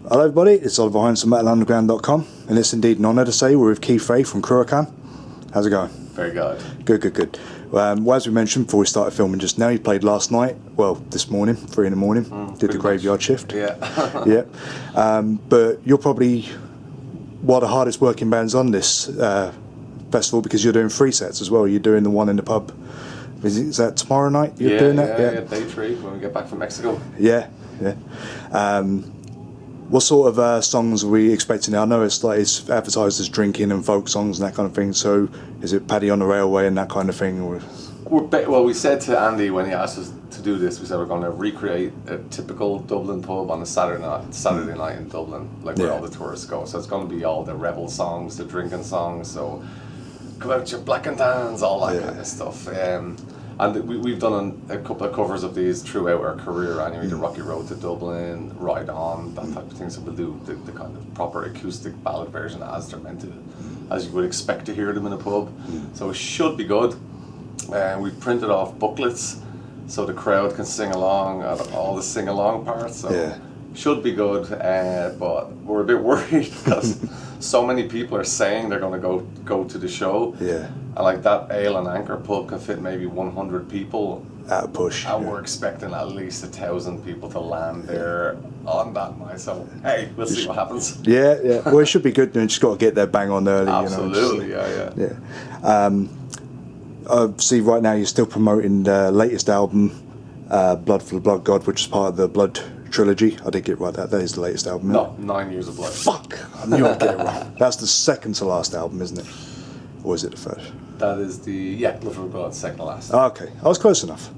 Hello everybody, it's Oliver Hines from MetalUnderground.com, and it's indeed an honour to say we're with Keith Fay from Cruachan. How's it going? Very good. Good. Well, as we mentioned before we started filming just now, you played last night, well, this morning, 3 in the morning, did the graveyard shift. Yeah. Yeah. But you're probably one of the hardest working bands on this festival because you're doing 3 sets as well. You're doing the one in the pub. Is that tomorrow night you're doing that? Yeah, day 3 when we get back from Mexico. Yeah. What sort of songs are we expecting? I know it's advertised as drinking and folk songs and that kind of thing. So is it Paddy on the Railway and that kind of thing? Or? Well, we said to Andy when he asked us to do this, we said we're going to recreate a typical Dublin pub on a Saturday night in Dublin, like where all the tourists go. So it's going to be all the rebel songs, the drinking songs. So come out your black and tans, all that kind of stuff. And we've done a couple of covers of these throughout our career anyway, the Rocky Road to Dublin, Ride On, that type of thing. So we'll do the kind of proper acoustic ballad version as they're meant to, as you would expect to hear them in a pub. So it should be good. We've printed off booklets so the crowd can sing along at all the sing-along parts. So should be good, but we're a bit worried because so many people are saying they're going to go to the show. Yeah. And like that Ale and Anchor pub can fit maybe 100 people. At a push. And we're expecting at least 1,000 people to land there on that night. So hey, we'll see what happens. Yeah. Well, it should be good. You just got to get there bang on early. Absolutely, Yeah. See, right now you're still promoting the latest album, Blood for the Blood God, which is part of the Blood Trilogy. I did get it right. That is the latest album. No, 9 Years of Blood. Fuck! I knew I'd get it wrong. That's the second to last album, isn't it? Or is it the first? That is Blood for the Blood, second to last. Oh, okay, I was close enough.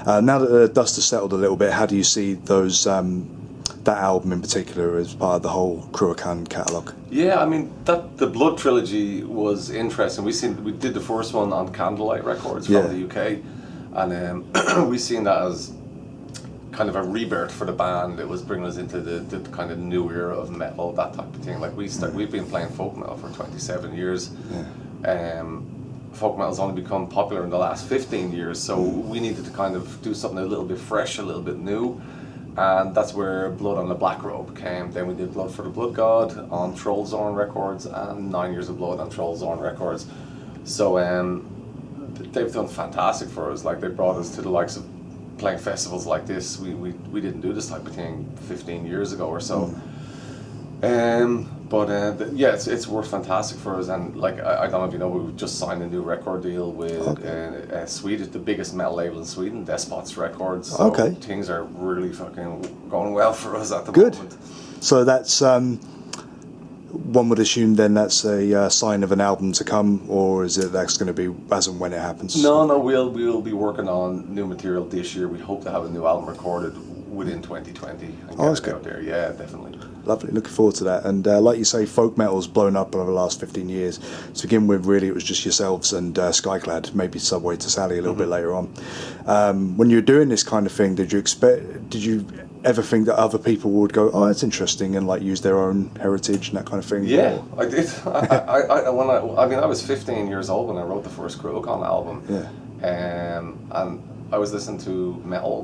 Now that the dust has settled a little bit, how do you see those that album in particular as part of the whole Cruachan catalogue? Yeah, I mean the Blood Trilogy was interesting. We did the first one on Candlelight Records from the UK, and we seen that as kind of a rebirth for the band. It was bringing us into the kind of new era of metal, that type of thing. Like we've been playing folk metal for 27 years. Folk metal's only become popular in the last 15 years, so we needed to kind of do something a little bit fresh, a little bit new, and that's where Blood on the Black Robe came. Then we did Blood for the Blood God on Trollzorn Records and 9 Years of Blood on Trollzorn Records. So they've done fantastic for us. Like they brought us to the likes of playing festivals like this. We didn't do this type of thing 15 years ago or so. It's worked fantastic for us, and like I don't know if you know, we just signed a new record deal with Sweden, the biggest metal label in Sweden, Despots Records. So things are really fucking going well for us at the moment. So that's one would assume then that's a sign of an album to come, or is it that's going to be as and when it happens? No, we'll be working on new material this year. We hope to have a new album recorded within 2020 and get it out there. Yeah, definitely. Lovely, looking forward to that. And like you say, folk metal's blown up over the last 15 years. To begin with, really, it was just yourselves and Skyclad, maybe Subway to Sally a little bit later on. When you were doing this kind of thing, did you ever think that other people would go, oh, that's interesting, and like use their own heritage and that kind of thing? Yeah, I did. I was 15 years old when I wrote the first Cruachan album. Yeah. And I was listening to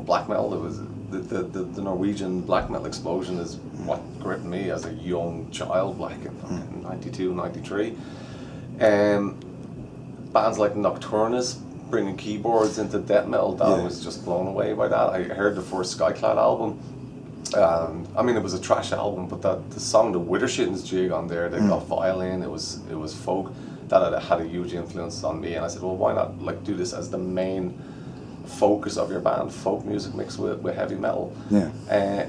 black metal. It was the Norwegian black metal explosion is what gripped me as a young child, like in 92, 93. Bands like Nocturnus bringing keyboards into death metal, I was just blown away by that. I heard the first Skyclad album. It was a trash album, but the song The Withershins jig on there, they got violin, it was folk. That had a huge influence on me, and I said, well, why not like do this as the main focus of your band, folk music mixed with heavy metal. I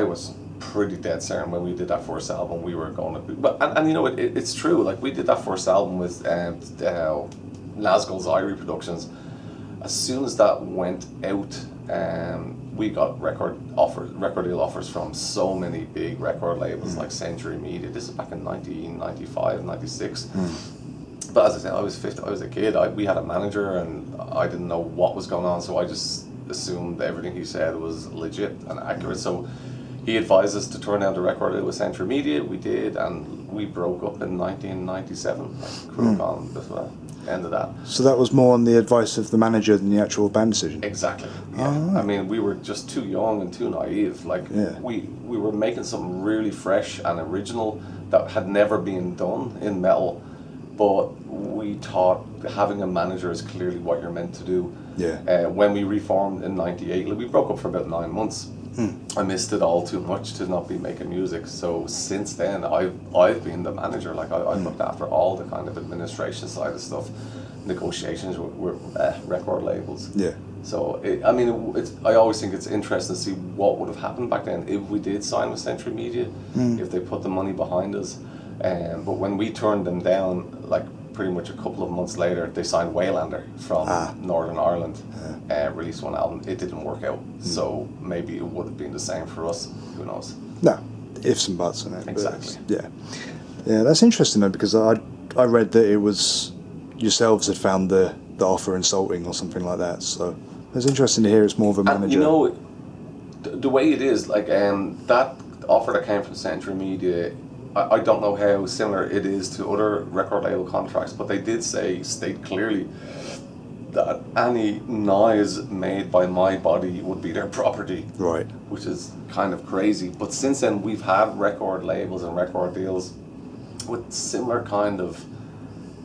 was pretty dead certain when we did that first album we were going to be, it's true, like we did that first album with Nazgul's Irie Productions. As soon as that went out, we got record deal offers from so many big record labels like Century Media. This is back in 1995, 96. But as I said, I was a kid. We had a manager, and I didn't know what was going on, so I just assumed everything he said was legit and accurate. So he advised us to turn down the record deal with Century Media. We did, and we broke up in 1997. Like, Cruachan, that's what ended that. So that was more on the advice of the manager than the actual band decision? Exactly. Yeah. Oh, right. I mean, we were just too young and too naive. Like, we were making something really fresh and original that had never been done in metal, but we thought having a manager is clearly what you're meant to do. Yeah. When we reformed in '98, like, we broke up for about 9 months. I missed it all too much to not be making music. So since then, I've been the manager. Like, I've looked after all the kind of administration side of stuff, negotiations with record labels. Yeah. So I always think it's interesting to see what would have happened back then if we did sign with Century Media, if they put the money behind us. But when we turned them down, like pretty much a couple of months later, they signed Waylander from Northern Ireland, released one album. It didn't work out, so maybe it would have been the same for us. Who knows? No, ifs and buts on it. Exactly. Yeah, that's interesting though, because I read that it was yourselves had found the offer insulting or something like that. So it's interesting to hear it's more of a manager. And, you know, the way it is, like that offer that came from Century Media, I don't know how similar it is to other record label contracts, but they did state clearly that any noise made by my body would be their property. Right. Which is kind of crazy. But since then, we've had record labels and record deals with similar kind of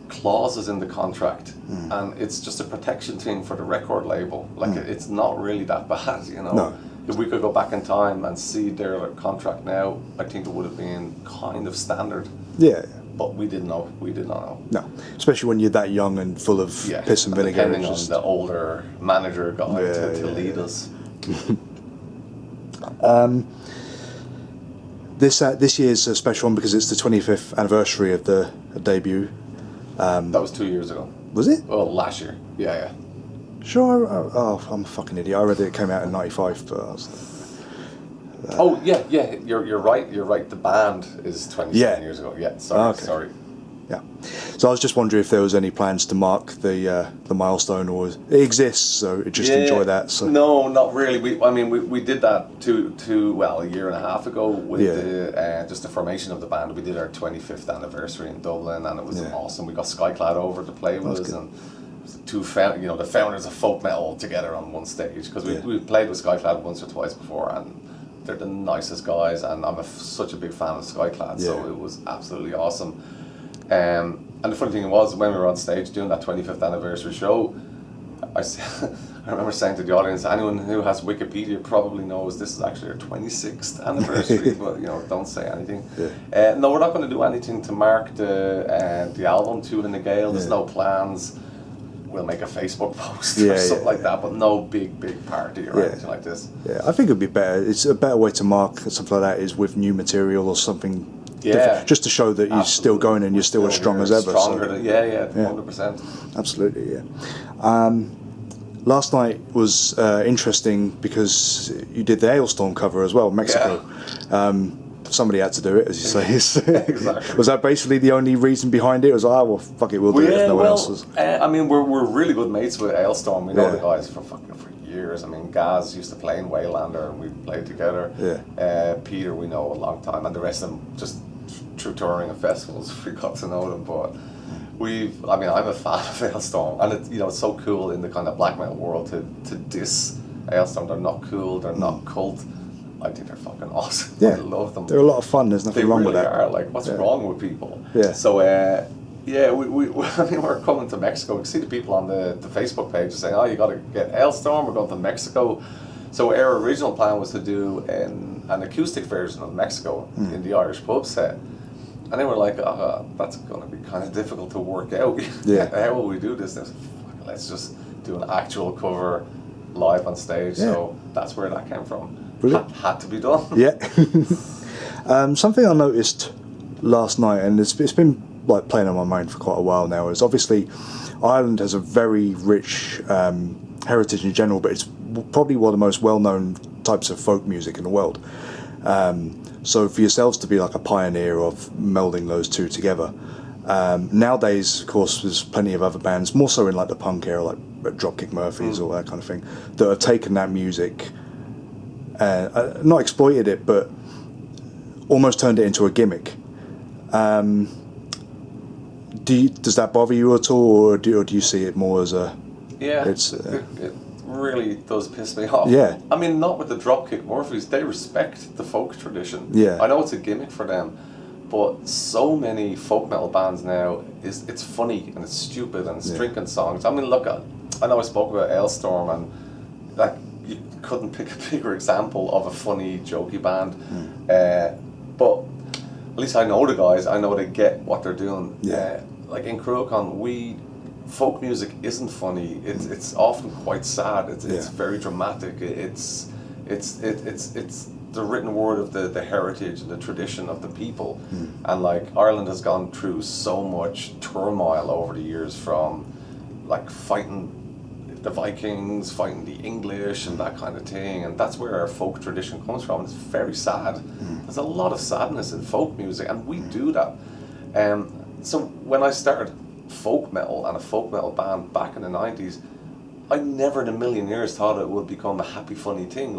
clauses in the contract, and it's just a protection thing for the record label. Like, it's not really that bad, you know. No. If we could go back in time and see their contract now, I think it would have been kind of standard. Yeah. But we didn't know. We did not know. No, especially when you're that young and full of piss and vinegar. Depending on the older manager guy to lead us. This year's a special one because it's the 25th anniversary of the debut. That was 2 years ago. Was it? Well, last year. Yeah. Sure. I'm a fucking idiot. I read it came out in '95, but I was like, yeah. You're right. You're right. The band is 27 years ago. Yeah. Sorry. Yeah. So I was just wondering if there was any plans to mark the milestone, or it exists, so just enjoy that. So no, not really. We did that a year and a half ago with just the formation of the band. We did our 25th anniversary in Dublin, and it was awesome. We got Skyclad over to play with us, and the founders of folk metal together on one stage, because we played with Skyclad once or twice before, and they're the nicest guys, and I'm such a big fan of Skyclad, so it was absolutely awesome. And the funny thing was, when we were on stage doing that 25th anniversary show, I remember saying to the audience, anyone who has Wikipedia probably knows this is actually our 26th anniversary, but don't say anything. No, we're not going to do anything to mark the album, Two in the Gale. There's no plans. We'll make a Facebook post or something like that, but no big party or anything like this. Yeah, I think it'd be better. It's a better way to mark something like that is with new material or something. Yeah, just to show that you're still going and you're still as strong as ever. Stronger, 100%. Absolutely, Last night was interesting because you did the Hailstorm cover as well, Mexico. Yeah. Somebody had to do it, as you say. Exactly. Was that basically the only reason behind it? It was, fuck it, we'll do it if no one else was. We're really good mates with Hailstorm. We know the guys for years. I mean, Gaz used to play in Waylander, and we played together. Peter, we know a long time, and the rest of them just through touring and festivals, we got to know them. But I'm a fan of Hailstorm, and it's so cool in the kind of black metal world to diss Hailstorm. They're not cool. They're not cult. I think they're fucking awesome. I love them. They're a lot of fun. There's nothing wrong with that. They really are. Like, what's wrong with people? Yeah. So, we're coming to Mexico. You see the people on the Facebook page saying, "Oh, you got to get Hailstorm. We're going to Mexico." So our original plan was to do an acoustic version of Mexico in the Irish pub set, and then we're like, that's going to be kind of difficult to work out. How will we do this? Let's just do an actual cover live on stage. So that's where that came from. Had to be done. Something I noticed last night, and it's been like playing on my mind for quite a while now, is obviously Ireland has a very rich heritage in general, but it's probably one of the most well-known types of folk music in the world. So for yourselves to be like a pioneer of melding those two together. Nowadays, of course, there's plenty of other bands, more so in like the punk era, like Dropkick Murphys or that kind of thing, that have taken that music not exploited it, but almost turned it into a gimmick. Does that bother you at all, or do you see it more as a... Yeah, it really does piss me off. Yeah. I mean, not with the Dropkick Murphys. They respect the folk tradition. Yeah. I know it's a gimmick for them, but so many folk metal bands now, it's funny and it's stupid and it's drinking songs. I mean, look, I know I spoke about Ailstorm, and like, you couldn't pick a bigger example of a funny, jokey band. But at least I know the guys. I know they get what they're doing. Like in Cruachan, folk music isn't funny. It's often quite sad. It's very dramatic. It's the written word of the heritage and the tradition of the people. And like, Ireland has gone through so much turmoil over the years, from like fighting the Vikings, fighting the English and that kind of thing, and that's where our folk tradition comes from. It's very sad. There's a lot of sadness in folk music, and we do that. So when I started folk metal and a folk metal band back in the 90s, I never in a million years thought it would become a happy, funny thing,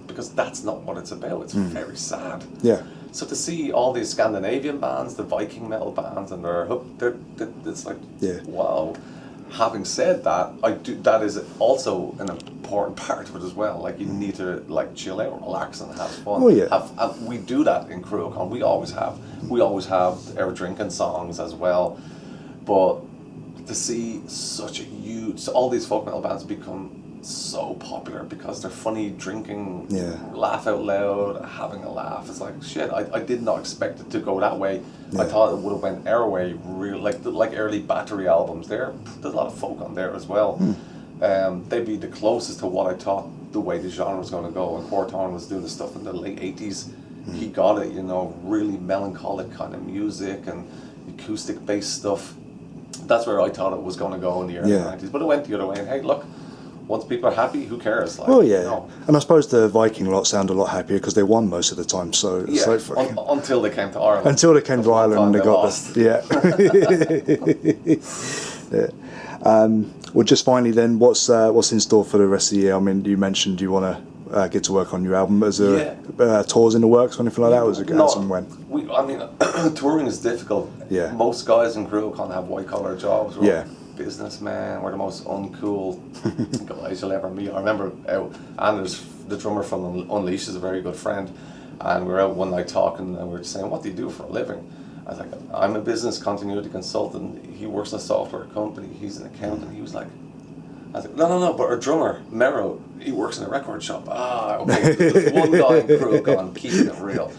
because that's not what it's about. It's very sad. Yeah. So to see all these Scandinavian bands, the Viking metal bands, and it's like, wow. Having said that, that is also an important part of it as well. Like, you need to like chill out, relax, and have fun. We do that in Cruachan. We always have. We always have our drinking songs as well. But to see such a huge, all these folk metal bands become so popular because they're funny, drinking, laugh out loud, having a laugh. It's like, shit, I did not expect it to go that way. I thought it would have went our way, like early Battery albums. There's a lot of folk on there as well. They'd be the closest to what I thought the way the genre was going to go. And Cruachan was doing the stuff in the late 80s. He got it, really melancholic kind of music and acoustic bass stuff. That's where I thought it was going to go in the early 90s. But it went the other way. And hey, look, once people are happy, who cares? Like, and I suppose the Viking lot sound a lot happier because they won most of the time. So it's until they came to Ireland. Until they came to Ireland, and they got lost. Well, just finally, then, what's in store for the rest of the year? I mean, you mentioned you want to get to work on your album. Is there tours in the works or anything like that? Or is it as and when? Touring is difficult. Most guys in Cruachan have white collar jobs. Businessman, we're the most uncool guys you'll ever meet. I remember Anders, the drummer from Unleashed, is a very good friend, and we were out one night talking, and we were saying, what do you do for a living? I was like, I'm a business continuity consultant. He works in a software company. He's an accountant. He was like, I was like, no, but our drummer, Mero, he works in a record shop. Okay. There's one guy in Cruachan keeping it real.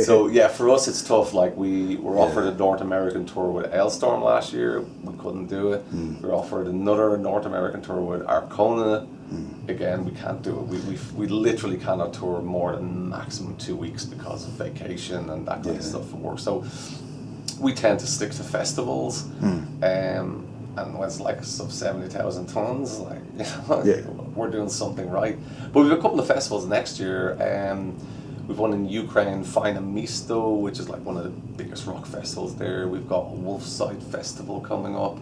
So yeah, for us it's tough. Like, we were offered a North American tour with Ailstorm last year. We couldn't do it. We were offered another North American tour with Arcona. Again, we can't do it. We literally cannot tour more than maximum 2 weeks because of vacation and that kind of stuff for work. So we tend to stick to festivals. And when it's like 70,000 tons, like, we're doing something right. But we have a couple of festivals next year. We've one in Ukraine, Fina Misto, which is like one of the biggest rock festivals there. We've got a Wolfside Festival coming up.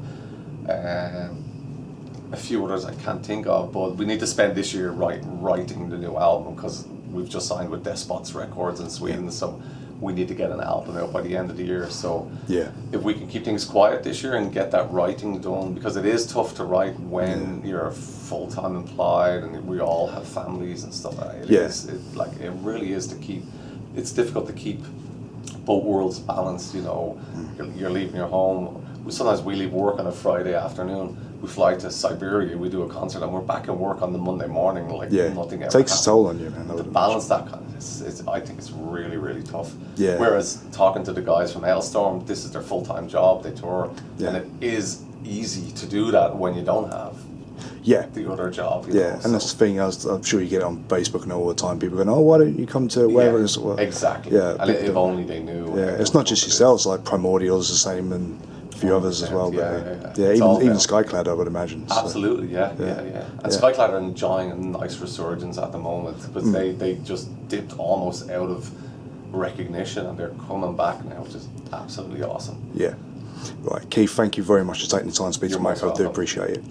A few others I can't think of, but we need to spend this year writing the new album, because we've just signed with Despots Records in Sweden, so we need to get an album out by the end of the year. So if we can keep things quiet this year and get that writing done, because it is tough to write when you're full-time employed and we all have families and stuff like that. It really is it's difficult to keep both worlds balanced. You're leaving your home. Sometimes we leave work on a Friday afternoon, we fly to Siberia, we do a concert, and we're back at work on the Monday morning, like nothing ever takes a toll on you, man. To balance that kind of, I think it's really, really tough. Whereas talking to the guys from Ailstorm, this is their full-time job, they tour, and it is easy to do that when you don't have the other job. And that's the thing, I'm sure you get it on Facebook and all the time, people going, why don't you come to wherever it is? Well, exactly. And if only they knew. It's not just yourselves, like Primordial's the same, and a few others as well. Even Skyclad, I would imagine. Absolutely, And Skyclad are enjoying a nice resurgence at the moment, but they just dipped almost out of recognition, and they're coming back now, which is absolutely awesome. Right, Keith, thank you very much for taking the time to speak to Mike. I do appreciate it.